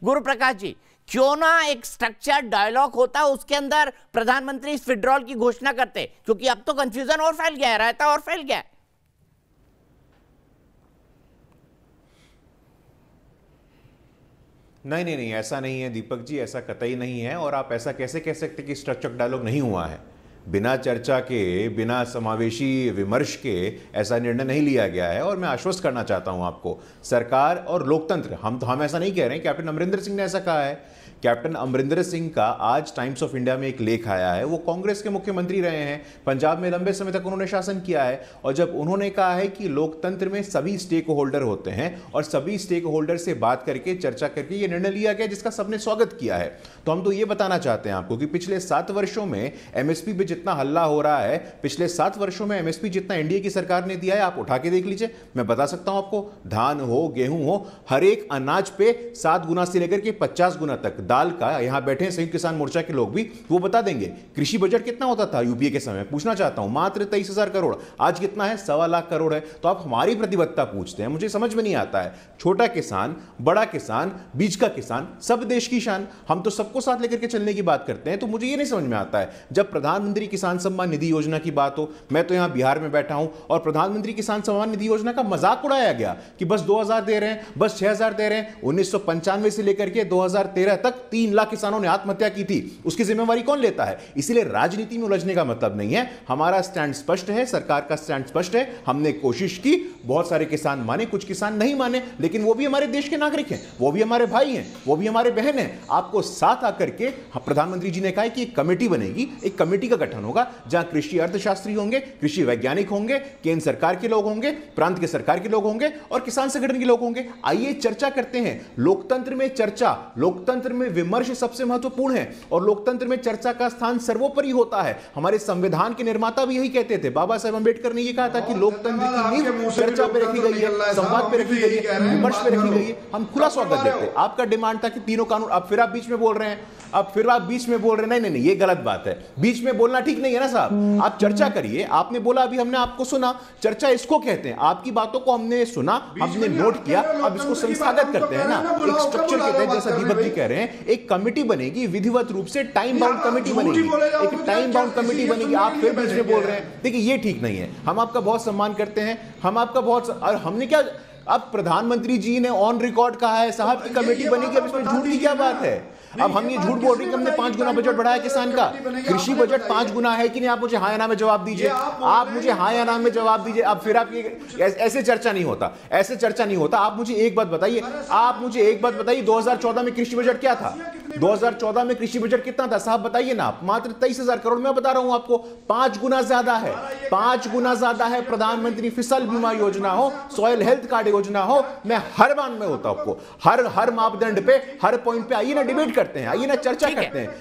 गुरु प्रकाश जी, क्यों ना एक स्ट्रक्चर डायलॉग होता, उसके अंदर प्रधानमंत्री इस विड्रॉल की घोषणा करते, क्योंकि अब तो कंफ्यूजन और फैल गया है, रहता और फैल गया है। नहीं नहीं नहीं, ऐसा नहीं है दीपक जी, ऐसा कतई नहीं है। और आप ऐसा कैसे कह सकते कि स्ट्रक्चर डायलॉग नहीं हुआ है? बिना चर्चा के, बिना समावेशी विमर्श के ऐसा निर्णय नहीं लिया गया है। और मैं आश्वस्त करना चाहता हूं आपको, सरकार और लोकतंत्र, हम ऐसा नहीं कह रहे हैं। कैप्टन अमरिंदर सिंह ने ऐसा कहा है। कैप्टन अमरिंदर सिंह का आज टाइम्स ऑफ इंडिया में एक लेख आया है। वो कांग्रेस के मुख्यमंत्री रहे हैं, पंजाब में लंबे समय तक उन्होंने शासन किया है। और जब उन्होंने कहा है कि लोकतंत्र में सभी स्टेक होल्डर होते हैं और सभी स्टेक होल्डर से बात करके, चर्चा करके ये निर्णय लिया गया जिसका सबने स्वागत किया है। तो हम तो ये बताना चाहते हैं आपको कि पिछले 7 वर्षों में एमएसपी पे जितना हल्ला हो रहा है, पिछले 7 वर्षों में एमएसपी जितना एनडीए की सरकार ने दिया है, आप उठा के देख लीजिए। मैं बता सकता हूं आपको, धान हो, गेहूं हो, हर एक अनाज पे 7 गुना से लेकर के 50 गुना तक, दाल का, यहां बैठे हैं संयुक्त किसान मोर्चा के लोग भी, वो बता देंगे। कृषि बजट कितना होता था यूपीए के समय, पूछना चाहता हूं, मात्र 23,000 करोड़। आज कितना है? 1.25 लाख करोड़ है। तो आप हमारी प्रतिबद्धता पूछते हैं, मुझे समझ में नहीं आता है। छोटा किसान, बड़ा किसान, बीच का किसान, सब देश की शान, हम तो सबको साथ लेकर के चलने की बात करते हैं। तो मुझे ये नहीं समझ में आता है, जब प्रधानमंत्री किसान सम्मान निधि योजना की बात हो, मैं तो यहां बिहार में बैठा हूं और प्रधानमंत्री किसान सम्मान निधि योजना का मजाक उड़ाया गया कि बस 2,000 दे रहे हैं, बस 6,000 दे रहे हैं। 1995 से लेकर के 2013 तक 3 लाख किसानों ने आत्महत्या की थी। उसकी जिम्मेवारी कौन लेता है? इसीलिए राजनीति में उलझने का मतलब नहीं है। हमारा स्टैंड स्पष्ट है, सरकार का स्टैंड स्पष्ट है। हमने कोशिश की, बहुत सारे किसान माने, कुछ किसान नहीं माने, लेकिन वो भी हमारे देश के नागरिक हैं, वो भी हमारे भाई हैं, वो भी हमारे बहन हैं। आपको साथ आकर के प्रधानमंत्री जी ने कहा कि एक कमेटी बनेगी, एक कमेटी का गठन होगा जहां कृषि अर्थशास्त्री होंगे, कृषि वैज्ञानिक होंगे, केंद्र सरकार के लोग होंगे, प्रांत के सरकार के लोग होंगे और किसान संगठन के लोग होंगे। आइए चर्चा करते हैं। लोकतंत्र में चर्चा, लोकतंत्र में विमर्श सबसे महत्वपूर्ण है और लोकतंत्र में चर्चा का स्थान सर्वोपरि होता है। हमारे संविधान के निर्माता भी यही कहते थे। बाबा साहेब अंबेडकर ने यह कहा था कि लोकतंत्र की नींव चर्चा पे रखी गई है, संवाद पे रखी गई है, विमर्श पे रखी गई है। हम खुला स्वागत देते हैं। आपका डिमांड था कि तीनों कानून, अब फिर आप बीच में बोल रहे हैं, अब फिर आप बीच में बोल रहे हैं। नहीं नहीं नहीं, ये गलत बात है, बीच में बोलना ठीक नहीं है ना साहब। आप चर्चा करिए। आपने बोला, अभी हमने आपको सुना, चर्चा इसको कहते हैं। आपकी बातों को हमने सुना, हमने नोट किया, अब इसको संस्थागत करते हैं ना, एक स्ट्रक्चर कहते हैं, जैसा दीपक जी कह रहे हैं। एक कमेटी बनेगी, विधिवत रूप से टाइम बाउंड कमेटी बनेगी, एक टाइम बाउंड कमेटी बनेगी। आप फिर बीच में बोल रहे हैं, देखिए ये ठीक नहीं है। हम आपका बहुत सम्मान करते हैं, हम आपका बहुत, और हमने क्या, अब प्रधानमंत्री जी ने ऑन रिकॉर्ड कहा है साहब की कमेटी बनेगी, अब इसमें झूठ की क्या बात है? अब हम ये झूठ बोल रहे हैं कि हमने 5 गुना बजट बढ़ाया किसान का। कृषि बजट 5 गुना है कि नहीं? आप मुझे हाँ या ना में जवाब दीजिए, आप मुझे हाँ या ना में जवाब दीजिए। अब फिर आप ये ऐसे चर्चा नहीं होता, ऐसे चर्चा नहीं होता। आप मुझे एक बात बताइए, आप मुझे एक बात बताइए, 2014 में कृषि बजट क्या था? 2014 में कृषि बजट कितना था साहब, बताइए ना आप। मात्र 23,000 करोड़। मैं बता रहा हूं आपको, 5 गुना ज्यादा है, 5 गुना ज्यादा है। प्रधानमंत्री फसल बीमा योजना हो, सॉइल हेल्थ कार्ड योजना हो, मैं हर बात में होता हूं आपको, हर मापदंड पे, हर पॉइंट पे आइए ना, डिबेट करते हैं, आइए ना, चर्चा करते हैं।